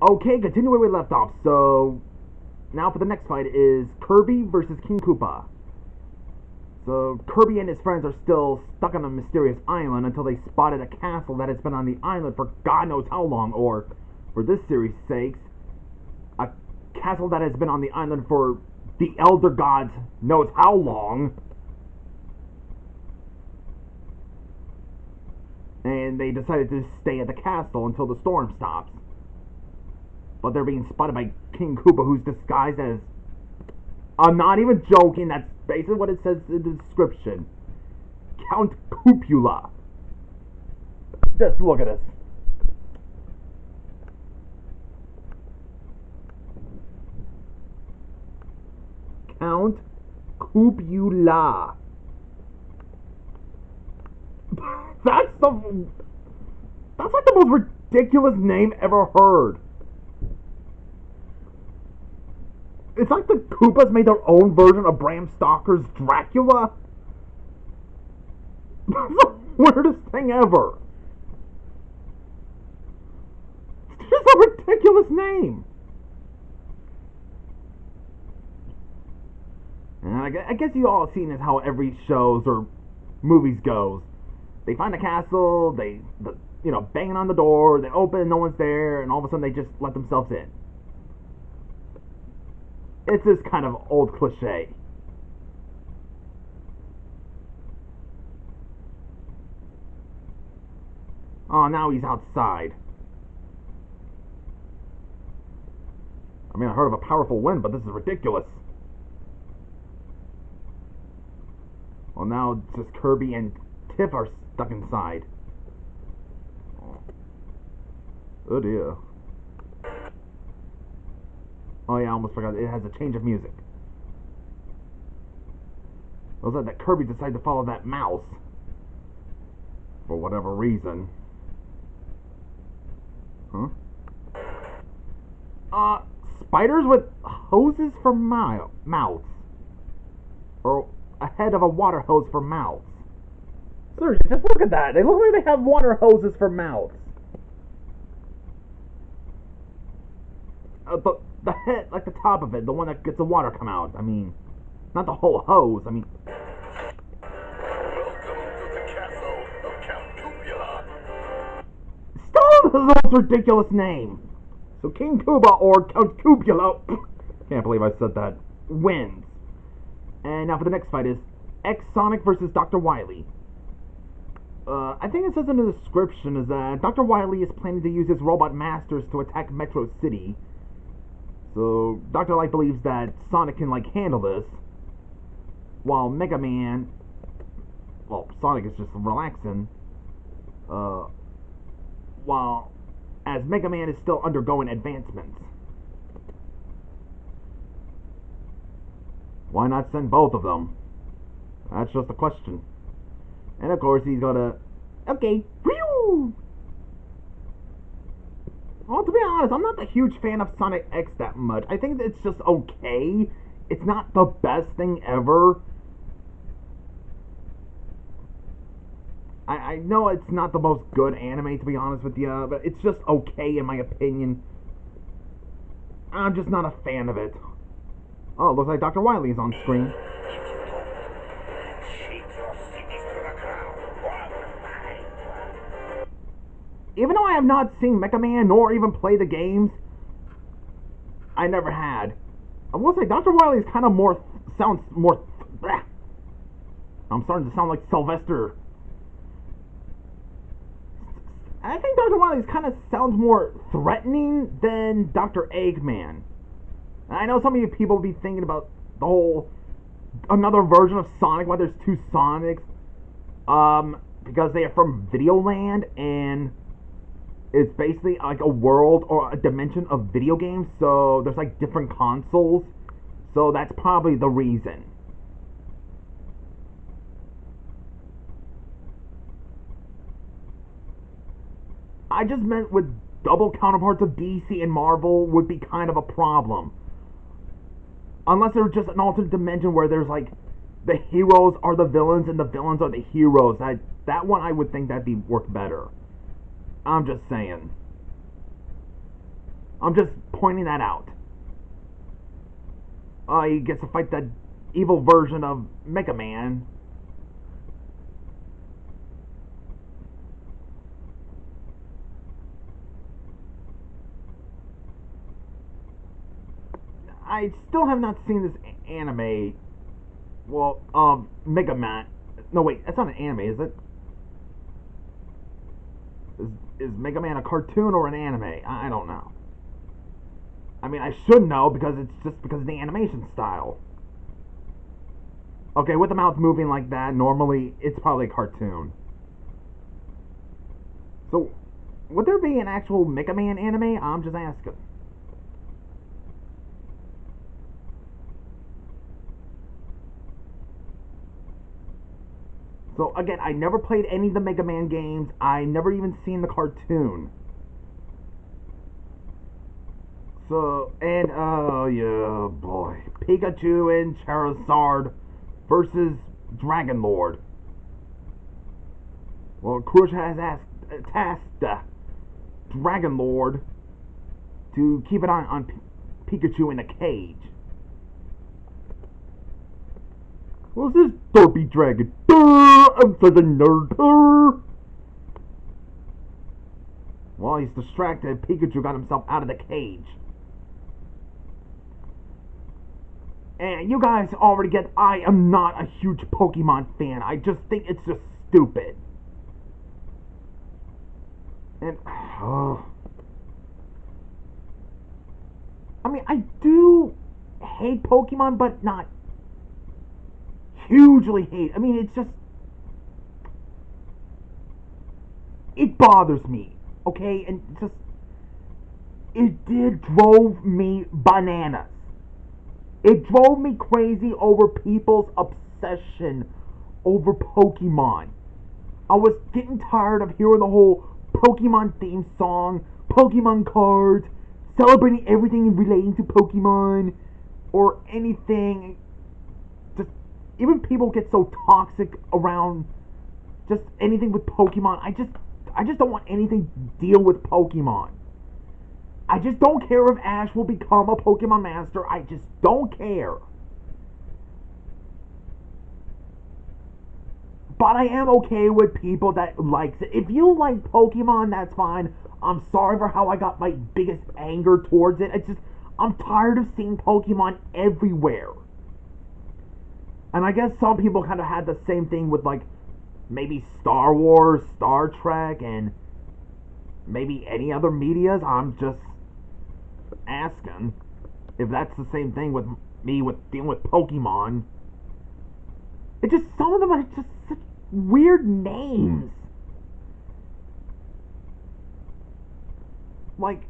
Okay, continue where we left off. So, now for the next fight is Kirby versus King Koopa. So, Kirby and his friends are still stuck on a mysterious island until they spotted a castle that has been on the island for God knows how long, or, for this series' sakes, a castle that has been on the island for the Elder Gods knows how long. And they decided to stay at the castle until the storm stops. But they're being spotted by King Koopa, who's disguised as... I'm not even joking, that's basically what it says in the description. Count Koopula. Just look at this. Count Koopula. That's like the most ridiculous name ever heard. It's like the Koopas made their own version of Bram Stoker's Dracula. That's the weirdest thing ever. It's just a ridiculous name. And I guess you all have seen this how every shows or movies goes. They find a castle, they banging on the door, they open, no one's there, and all of a sudden they just let themselves in. It's this kind of old cliche. Oh, now he's outside. I mean, I heard of a powerful wind, but this is ridiculous. Well, now just Kirby and Tiff are stuck inside. Oh dear. Oh yeah, I almost forgot. It has a change of music. It was that Kirby decided to follow that mouse. For whatever reason. Huh? Spiders with hoses for mouths. Or a head of a water hose for mouths. Seriously, just look at that. They look like they have water hoses for mouths. The head, like the top of it, the one that gets the water come out. I mean, not the whole hose. I mean... Welcome to the castle of Count Koopula. Still the most ridiculous name. So King Koopa or Count Koopula, can't believe I said that, wins. And now for the next fight is X-Sonic versus Dr. Wily. I think it says in the description is that Dr. Wily is planning to use his robot masters to attack Metro City. So Dr. Light believes that Sonic can handle this, while Mega Man, well, Sonic is just relaxing. While as Mega Man is still undergoing advancements. Why not send both of them? That's just a question. And of course he's gonna... Okay. Whew! Well, to be honest, I'm not a huge fan of Sonic X that much. I think it's just okay. It's not the best thing ever. I know it's not the most good anime, to be honest with you, but it's just okay in my opinion. I'm just not a fan of it. Oh, it looks like Dr. Wily is on screen. Even though I have not seen Mega Man nor even played the games, I never had. I will say Dr. Wily is kind of sounds more. I'm starting to sound like Sylvester. I think Dr. Wily kind of sounds more threatening than Dr. Eggman. And I know some of you people will be thinking about the whole another version of Sonic, why there's two Sonics, because they are from Videoland and it's basically like a world or a dimension of video games, so there's like different consoles, so that's probably the reason. I just meant with double counterparts of DC and Marvel would be kind of a problem. Unless there's just an alternate dimension where there's like the heroes are the villains and the villains are the heroes. That one I would think that'd be work better. I'm just saying. I'm just pointing that out. He gets to fight that evil version of Mega Man. I still have not seen this anime. Well, Mega Man. No, wait, that's not an anime, is it? Is Mega Man a cartoon or an anime? I don't know. I mean, I should know because it's just because of the animation style. Okay, with the mouth moving like that, normally it's probably a cartoon. So, would there be an actual Mega Man anime? I'm just asking. So again, I never played any of the Mega Man games. I never even seen the cartoon. So, and oh yeah, boy, Pikachu and Charizard versus Dragon Lord. Well, Crush has tasked Dragon Lord to keep an eye on Pikachu in a cage. What's this derpy dragon? I'm such a nerd. Well, he's distracted. Pikachu got himself out of the cage. And you guys already get, I am not a huge Pokemon fan. I just think it's just stupid. And, I mean, I do hate Pokemon, but not hugely hate. I mean, it's just, it bothers me, okay? And just, it did drove me bananas. It drove me crazy over people's obsession over Pokemon. I was getting tired of hearing the whole Pokemon theme song, Pokemon cards, celebrating everything relating to Pokemon, or anything. Just, even people get so toxic around just anything with Pokemon. I just don't want anything to deal with Pokemon. I just don't care if Ash will become a Pokemon Master. I just don't care. But I am okay with people that likes it. If you like Pokemon, that's fine. I'm sorry for how I got my biggest anger towards it. It's just, I'm tired of seeing Pokemon everywhere. And I guess some people kind of had the same thing with, like, maybe Star Wars, Star Trek, and maybe any other medias. I'm just asking if that's the same thing with me with dealing with Pokemon. It just, some of them are just such weird names. Like,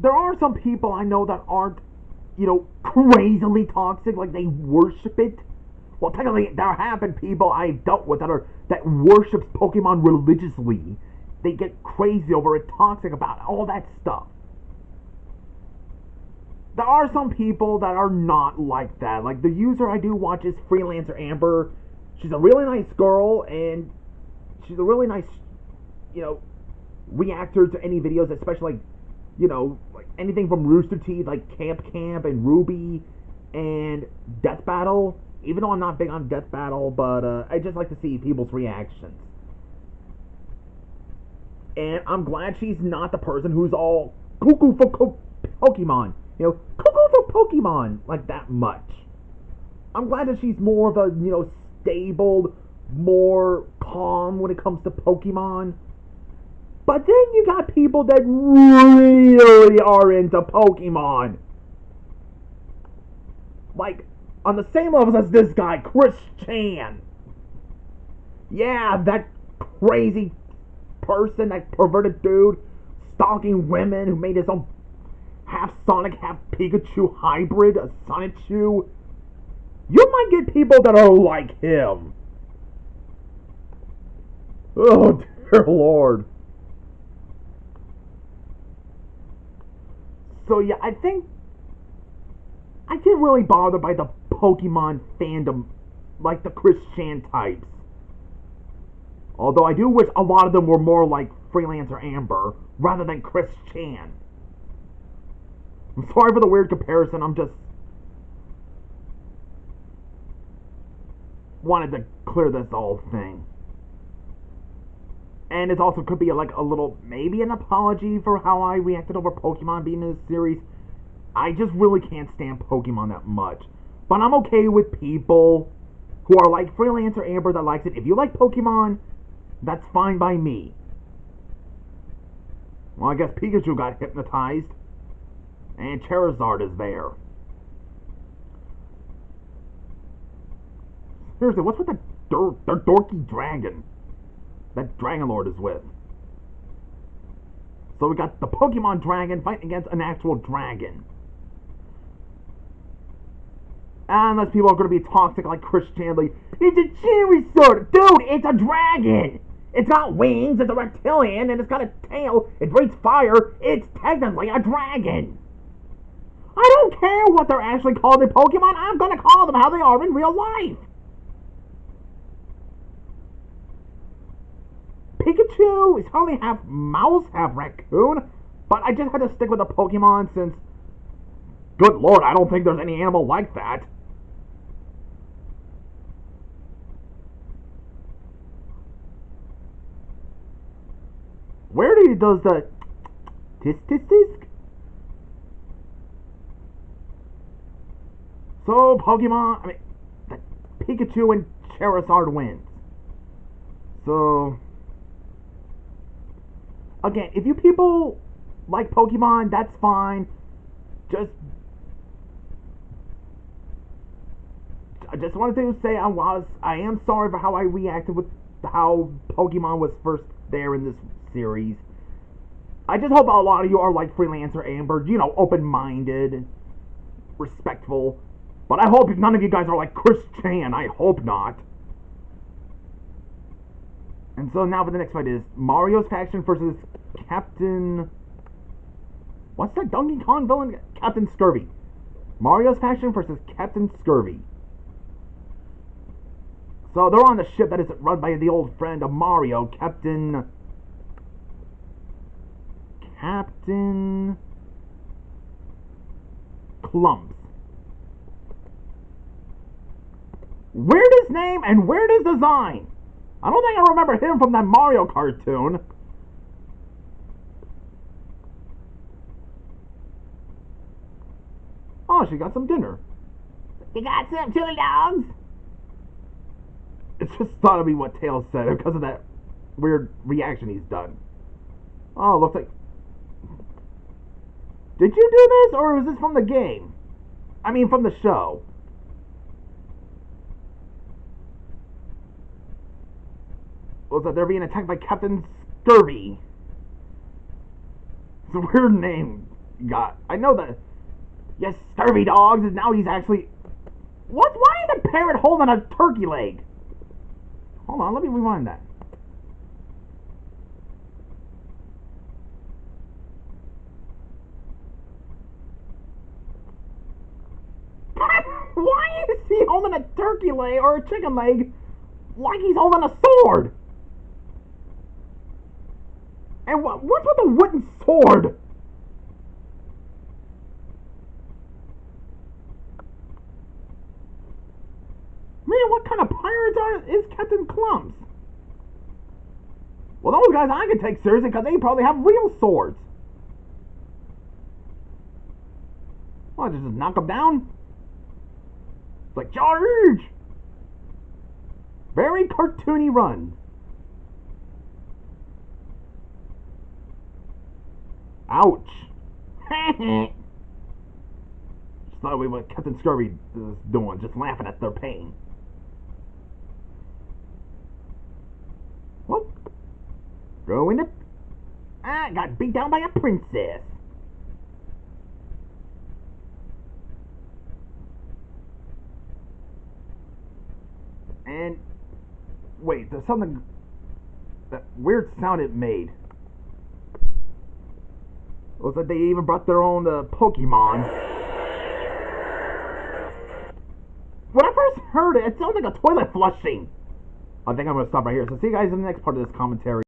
there are some people I know that aren't, crazily toxic, like they worship it. Well, technically, there have been people I've dealt with that worships Pokemon religiously. They get crazy over it, toxic about it, all that stuff. There are some people that are not like that. Like, the user I do watch is Freelancer Amber. She's a really nice girl, and she's a really nice, reactor to any videos, especially, like anything from Rooster Teeth, like Camp and Ruby, and Death Battle. Even though I'm not big on Death Battle, but I just like to see people's reactions. And I'm glad she's not the person who's all cuckoo for Pokemon. Cuckoo for Pokemon, like that much. I'm glad that she's more of a, stable, more calm when it comes to Pokemon. But then you got people that really are into Pokemon. Like, on the same levels as this guy, Chris Chan. Yeah, that crazy person, that perverted dude, stalking women, who made his own half Sonic, half Pikachu hybrid, a Sonichu. You might get people that are like him. Oh, dear Lord. So yeah, I think I get really bothered by the Pokemon fandom, like the Chris Chan types. Although I do wish a lot of them were more like Freelancer Amber, rather than Chris Chan. I'm sorry for the weird comparison. I'm just wanted to clear this whole thing. And it also could be like a little, maybe an apology for how I reacted over Pokemon being in this series. I just really can't stand Pokemon that much. But I'm okay with people who are like Freelancer Amber that likes it. If you like Pokemon, that's fine by me. Well, I guess Pikachu got hypnotized. And Charizard is there. Seriously, what's with the dorky dragon that Dragonlord is with? So we got the Pokemon dragon fighting against an actual dragon. Unless people are going to be toxic like Chris Chandler. It's a Charizard! Dude, it's a dragon! It's got wings, it's a reptilian, and it's got a tail, it breathes fire, it's technically a dragon! I don't care what they're actually called in Pokemon, I'm gonna call them how they are in real life! Pikachu is only half mouse, half raccoon, but I just had to stick with a Pokemon since, good lord, I don't think there's any animal like that. Where does the tisk? So Pokemon, Pikachu and Charizard wins. So again, if you people like Pokemon, that's fine. I just wanted to say I am sorry for how I reacted with how Pokemon was first there in this series. I just hope a lot of you are like Freelancer Amber, you know, open-minded, respectful. But I hope none of you guys are like Chris Chan. I hope not. And so now for the next fight is Mario's faction versus Captain... What's that Donkey Kong villain? Captain Scurvy. Mario's faction versus Captain Scurvy. So they're on the ship that is run by the old friend of Mario, Captain Clumps. Weird his name and weird his design. I don't think I remember him from that Mario cartoon. Oh, she got some dinner. You got some chili dogs? It's just thought to be what Tails said because of that weird reaction he's done. Oh, looks like... Did you do this, or was this from the game? I mean, from the show. Was that they're being attacked by Captain Scurvy? It's a weird name you got. I know that... Yes, Scurvy Dogs, and now he's actually... What? Why is a parrot holding a turkey leg? Hold on, let me rewind that. Why is he holding a turkey leg or a chicken leg like he's holding a sword? And what's with the wooden sword? Man, what kind of pirates is Captain Clumps? Well, those guys I can take seriously because they probably have real swords. Well, just knock them down? It's like, charge! Very cartoony run. Ouch. Just thought we what Captain Scurvy is doing, just laughing at their pain. Whoop. Throwing it. I got beat down by a princess. And wait, there's something, that weird sound it made. Was that they even brought their own Pokemon? When I first heard it, it sounded like a toilet flushing. I think I'm gonna stop right here. So see you guys in the next part of this commentary.